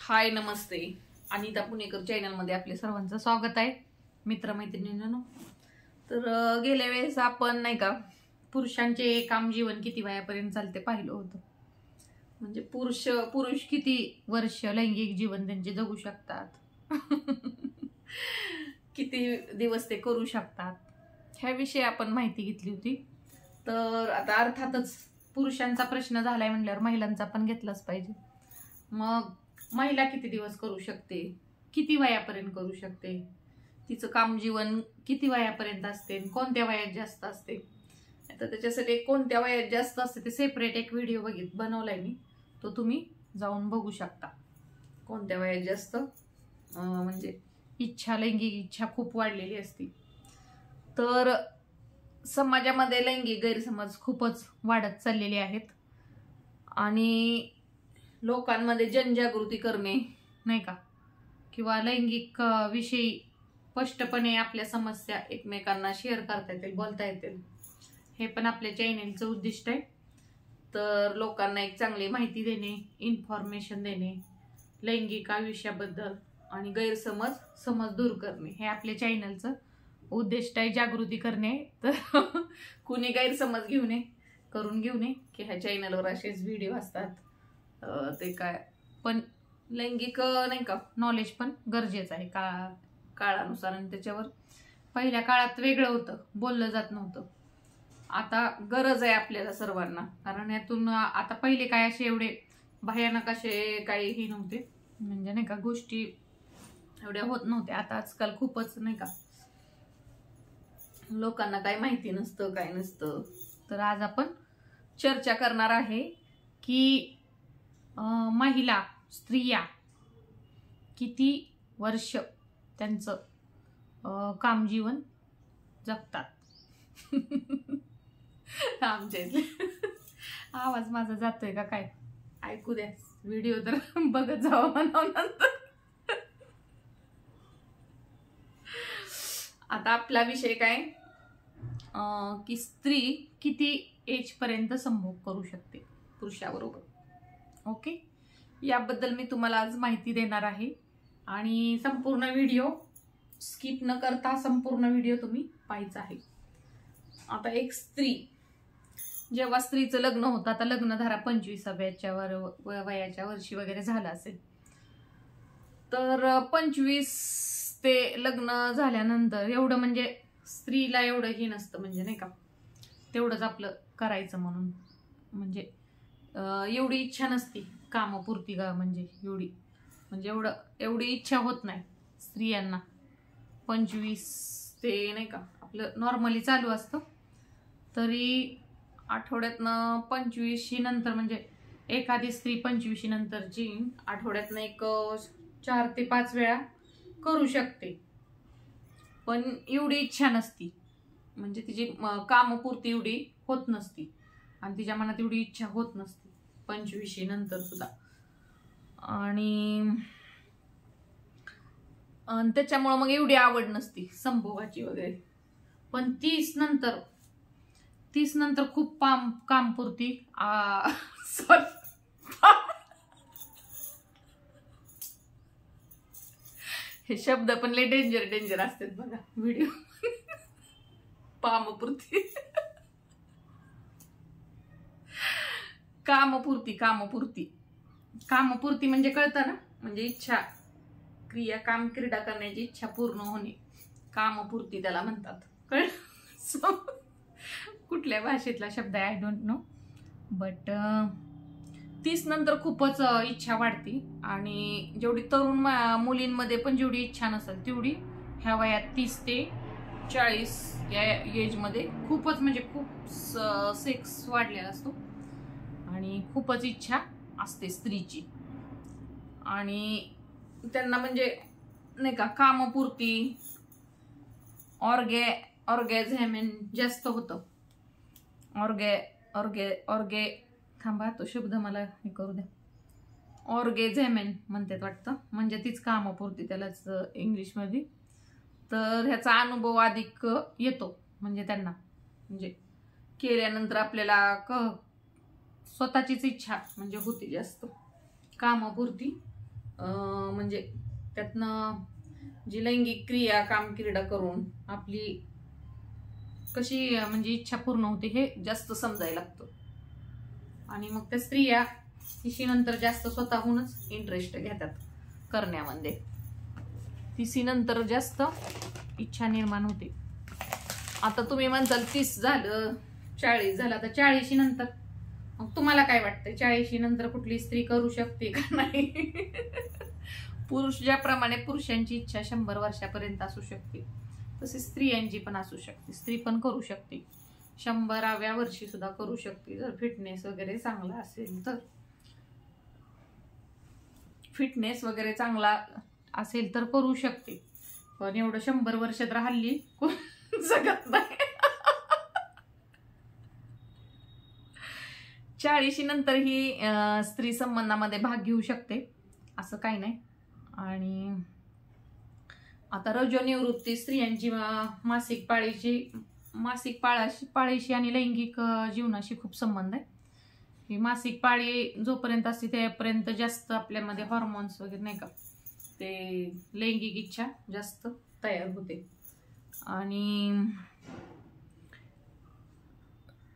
हाय नमस्ते, अनिता पुणेकर चॅनलमध्ये आपले सर्वांचं स्वागत आहे मित्रमैत्रिणींनो. तर गेल्या वेळेस आपण नाही का पुरुषांचे काम जीवन किती वयापर्यंत चालते पाहिलं होतं. म्हणजे पुरुष किती वर्ष लैंगिक जीवन त्यांचे जगू शकतात किती दिवस ते करू शकतात ह्याविषयी आपण माहिती घेतली होती. तर आता अर्थातच पुरुषांचा प्रश्न झालाय म्हणल्यावर महिलांचा पण घेतलाच पाहिजे. मग महिला किती दिवस करू शकते, किती वयापर्यंत करू शकते, तिचं काम जीवन किती वयापर्यंत असते, कोणत्या वयात जास्त असते. आता त्याच्यासाठी कोणत्या वयात जास्त असते ते सेपरेट एक व्हिडिओ बनवलाय मी, तो तुम्ही जाऊन बघू शकता. कोणत्या वयात जास्त म्हणजे लैंगिक इच्छा खूप वाढलेली असते. तर समाजामध्ये लैंगिक गैरसमज खूपच वाढत चाललेले आहेत आणि लोकांमध्ये जनजागृती करणे नाही का, किंवा लैंगिक विषयी स्पष्टपणे आपल्या समस्या एकमेकांना शेअर करता येतील, बोलता येतील, हे पण आपल्या चॅनेलचं उद्दिष्ट आहे. तर लोकांना एक चांगली माहिती देणे, इन्फॉर्मेशन देणे लैंगिक आयुष्याबद्दल आणि गैरसमज दूर करणे हे आपल्या चॅनलचं उद्दिष्ट आहे. जागृती करणे. तर कुणी गैरसमज करून घेऊ नये की ह्या चॅनलवर असेच व्हिडिओ असतात. ते काय पण लैंगिक नाही का नॉलेज पण गरजेचं आहे काळानुसार. आणि त्याच्यावर पहिल्या काळात वेगळं होतं, बोललं जात नव्हतं. आता गरज आहे आपल्याला सर्वांना, कारण यातून आता पहिले काय असे एवढे भयानक असे काही नव्हते, म्हणजे नाही का गोष्टी एवढ्या होत नव्हत्या. आता आजकाल खूपच नाही का लोकांना काय माहिती नसतं, काय नसतं. तर आज आपण चर्चा करणार आहे की महिला स्त्रिया किती वर्ष त्यांचं काम जीवन जगतात. आमच्या इथले आवाज माझा जातोय का काय ऐकू द्या, व्हिडिओ तर बघत जावं म्हणावं नंतर. आता आपला विषय काय की स्त्री किती एज पर्यंत संभोग करू शकते पुरुषाबरोबर. ओके, याबद्दल मी तुम्हाला आज माहिती देणार आहे आणि संपूर्ण व्हिडिओ स्किप न करता संपूर्ण व्हिडिओ तुम्ही पाहायचा आहे. आता एक स्त्री जेव्हा स्त्रीचं लग्न होतं, आता लग्नधारा 25व्या वयाच्या वर्षी वगैरे झालं असेल, तर 25 ते लग्न झाल्यानंतर एवढं म्हणजे स्त्रीला एवढं ही नसतं, म्हणजे नाही का तेवढंच आपलं करायचं म्हणून, म्हणजे एवढी इच्छा नसती कामपूर्ती का, म्हणजे एवढी इच्छा होत नाही स्त्रियांना. 25 ते नाही का आपलं नॉर्मली चालू असतं. तरी आठवड्यातनं 25 नंतर, म्हणजे एखादी स्त्री 25 नंतरची आठवड्यातनं एक 4 ते 5 वेळा करू शकते, पण एवढी इच्छा नसती, म्हणजे तिची कामपूर्ती एवढी होत नसती आणि तिच्या मनात एवढी इच्छा होत नसती 25 नंतर सुद्धा. आणि त्याच्यामुळं मग एवढी आवड नसती संभोगाची वगैरे. पण 30 नंतर खूप कामपूर्ती हे शब्द पण लय डेंजर असतात बघा व्हिडिओ. कामपूर्ती म्हणजे कळतं ना, म्हणजे इच्छा क्रीडा करण्याची इच्छा पूर्ण होणे, कामपूर्ती त्याला म्हणतात. कुठल्या भाषेतला शब्द आहे आय डोंट नो, बट 30 नंतर खूपच इच्छा वाढते. आणि जेवढी तरुण मुलींमध्ये पण जेवढी इच्छा नसेल तेवढी ह्या वयात 30 ते 40 या एज मध्ये खूपच म्हणजे खूप सेक्स वाढलेला असतो आणि खूपच इच्छा असते स्त्रीची. आणि त्यांना म्हणजे नाही का कामपूर्ती ऑर्गॅझम जास्त होतं. थांबा, तो शब्द मला हे करू द्या. ऑर्गॅझम म्हणतात वाटतं, म्हणजे तीच कामपूर्ती त्यालाच इंग्लिशमध्ये. तर ह्याचा अनुभव अधिक येतो, म्हणजे त्यांना म्हणजे केल्यानंतर आपल्याला स्वतःचीच इच्छा म्हणजे होती जास्त कामपूर्ती म्हणजे त्यातनं जी लैंगिक कामक्रीडा करून आपली कशी म्हणजे इच्छा पूर्ण होते हे जास्त समजायला लागतं. आणि मग त्या स्त्रिया तिशीनंतर जास्त स्वतःहूनच इंटरेस्ट घेतात करण्यामध्ये. तिशीनंतर जास्त इच्छा निर्माण होते. आता तुम्ही म्हणताल 30 झालं 40 झालं, आता 40 नंतर मग तुम्हाला काय वाटतं 40 नंतर कुठली स्त्री करू शकते का नाही? पुरुष ज्याप्रमाणे पुरुषांची इच्छा 100 वर्षापर्यंत असू शकते तसे स्त्रियांची पण असू शकते. स्त्री पण करू शकते 100व्या वर्षी सुद्धा करू शकते जर फिटनेस वगैरे चांगला असेल तर. फिटनेस वगैरे चांगला असेल तर करू शकते. पण एवढं 100 वर्ष तर हल्ली कोण जगत नाही. 40 नंतर ही स्त्री संबंधामध्ये भाग घेऊ शकते असं काही नाही. आणि आता रजोनिवृत्ती स्त्रियांची मासिक पाळीशी आणि लैंगिक जीवनाशी खूप संबंध आहे. ही मासिक पाळी जोपर्यंत असते त्यापर्यंत जास्त आपल्यामध्ये हॉर्मोन्स वगैरे नाही का ते लैंगिक इच्छा जास्त तयार होते. आणि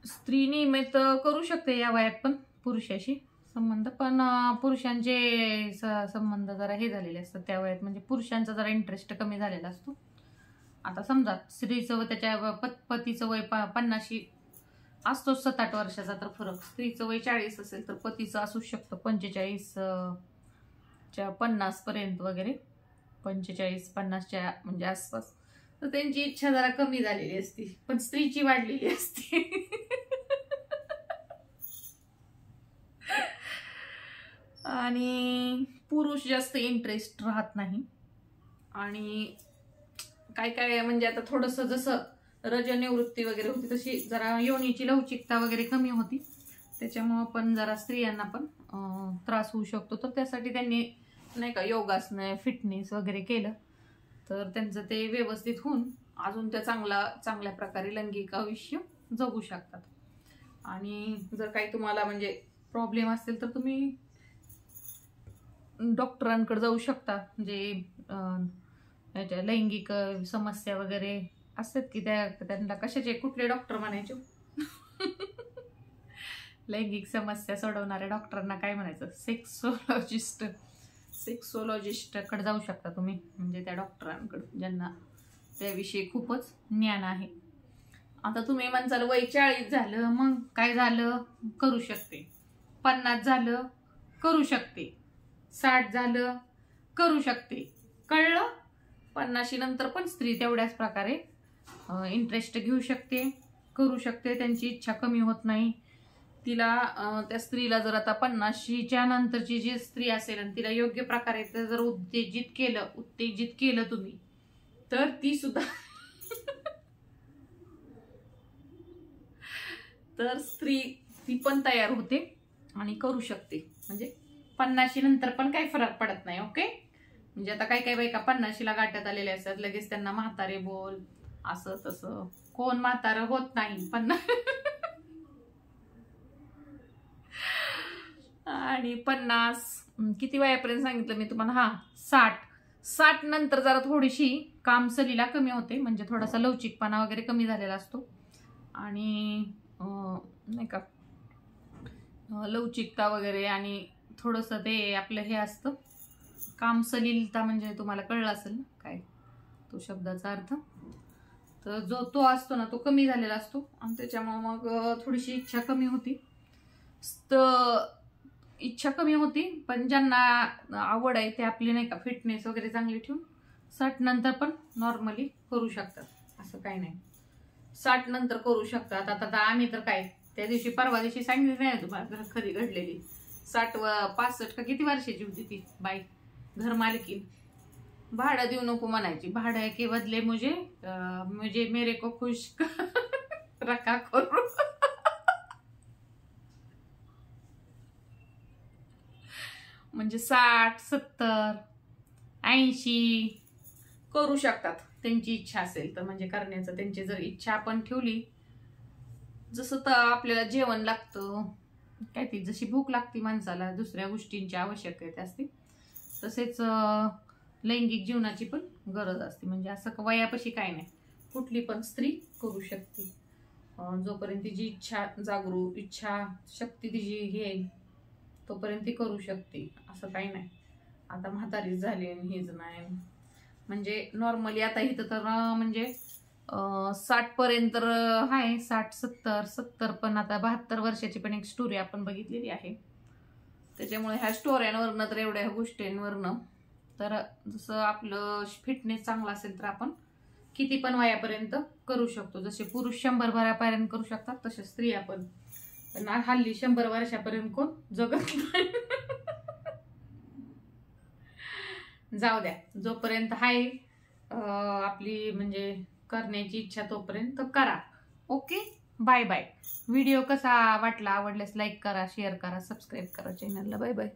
स्त्री नियमित करू शकते या वयात पण पुरुषाशी संबंध, पण पुरुषांचे संबंध जरा हे झालेले असतात त्या वयात, म्हणजे पुरुषांचा जरा इंटरेस्ट कमी झालेला असतो. आता समजा स्त्रीचं व त्याच्या पतीचं वय 50 असतो 7-8 वर्षाचा तर फरक. स्त्रीचं वय 40 असेल तर पतीचं असू शकतं 45च्या 50 पर्यंत वगैरे, 45-50च्या म्हणजे आसपास. तर त्यांची इच्छा जरा कमी झालेली असते पण स्त्रीची वाढलेली असते. आणि पुरुष जास्त इंटरेस्ट राहत नाही. आणि काय काय म्हणजे आता थोडंसं जसं रजनिवृत्ती वगैरे होती तशी जरा योनीची लवचिकता वगैरे कमी होती, त्याच्यामुळं पण जरा स्त्रियांना पण त्रास होऊ शकतो. तर त्यासाठी त्यांनी नाही का योगासनं फिटनेस वगैरे केलं तर त्यांचं ते व्यवस्थित होऊन अजून त्या चांगल्या प्रकारे लैंगिक आयुष्य जगू शकतात. आणि जर काही तुम्हाला म्हणजे प्रॉब्लेम असेल तर तुम्ही डॉक्टरांकडे जाऊ शकता. म्हणजे लैंगिक समस्या वगैरे असतात की त्यांना कशाचे कुठले डॉक्टर म्हणायचे? लैंगिक समस्या सोडवणाऱ्या डॉक्टरांना काय म्हणायचं? सेक्सोलॉजिस्टकडे जाऊ शकता तुम्ही, म्हणजे त्या डॉक्टरांकडे ज्यांना त्याविषयी खूपच ज्ञान आहे. आता तुम्ही म्हणसाल वय 40 झालं मग काय झालं, करू शकते. 50 झालं करू शकते. 60 झालं करू शकते. कळलं? 50 नंतर पण स्त्री तेवढ्याच प्रकारे इंटरेस्ट घेऊ शकते, करू शकते. त्यांची इच्छा कमी होत नाही. तिला त्या स्त्रीला जर आता 50च्या नंतरची जी स्त्री असेल आणि तिला योग्य प्रकारे जर उत्तेजित केलं तुम्ही तर ती सुद्धा तर स्त्री ती पण तयार होते आणि करू शकते. म्हणजे 50 नंतर पण काही फरक पडत नाही. ओके, म्हणजे आता काही बायका 50ला गाठ्यात आलेले असतात, लगेच त्यांना म्हातारे बोल असं तसं. कोण म्हातारं होत नाही 50. आणि 50 किती वयापर्यंत सांगितलं मी तुम्हाला? 60 नंतर जरा थोडीशी कामसलीला कमी होते, म्हणजे थोडासा लवचिकपणा वगैरे कमी झालेला असतो. आणि नाही का लवचिकता वगैरे आणि थोडंसं ते आपलं हे असतं कामसलीलता, म्हणजे तुम्हाला कळलं असेल ना काय तो शब्दाचा अर्थ. तर जो तो असतो ना तो कमी झालेला असतो आणि त्याच्यामुळे मग थोडीशी इच्छा कमी होती. इच्छा कमी होती, पण ज्यांना आवड आहे ते आपली नाही का फिटनेस वगैरे चांगली ठेवून 60 नंतर पण नॉर्मली करू शकतात. असं काही नाही, 60 नंतर करू शकतात. आता आम्ही तर काय त्या दिवशी परवा दिवशी सांगितलं नाही तुम्हाला खरी घडलेली 65 का किती वर्षाची होती ती बाई घर मालकीन. भाडं देऊ नको म्हणायची, भाडं के बदले मुझे मेरे को खुश रखा करू. म्हणजे 60, 70, 80 करू शकतात त्यांची इच्छा असेल तर. म्हणजे करण्याचं त्यांची जर इच्छा आपण ठेवली, जसं तर आपल्याला जेवण लागतं काय ती जशी भूक लागते माणसाला दुसऱ्या गोष्टींची आवश्यकता असते तसेच लैंगिक जीवनाची पण गरज असते. म्हणजे असं वयापाशी काय नाही, कुठली पण स्त्री करू शकते. जोपर्यंत तिची इच्छा शक्ती तिची हे तोपर्यंत ती करू शकते. असं काही नाही आता म्हातारीच झाली आणि हेच नाही. म्हणजे नॉर्मली आता इथं तर म्हणजे 60 पर्यंत आहे, 60-70 पण आता 72 वर्षाची पण एक स्टोरी आपण बघितलेली आहे. त्याच्यामुळे ह्या स्टोऱ्यांवरनं तर एवढ्या गोष्टींवरनं तर जसं आपलं फिटनेस चांगला असेल तर आपण किती पण वयापर्यंत करू शकतो. जसे पुरुष 100 वयापर्यंत करू शकतात तसे स्त्रिया पण हल्ली 100 वर्षापर्यंत कोण जगत नाही. जाऊ द्या, जोपर्यंत आहे आपली म्हणजे करण्याची इच्छा तोपर्यंत करा. Okay, bye bye. व्हिडिओ कसा वाटला, आवडल्यास लाईक करा, शेअर करा, सबस्क्राईब करा चॅनलला. Bye bye.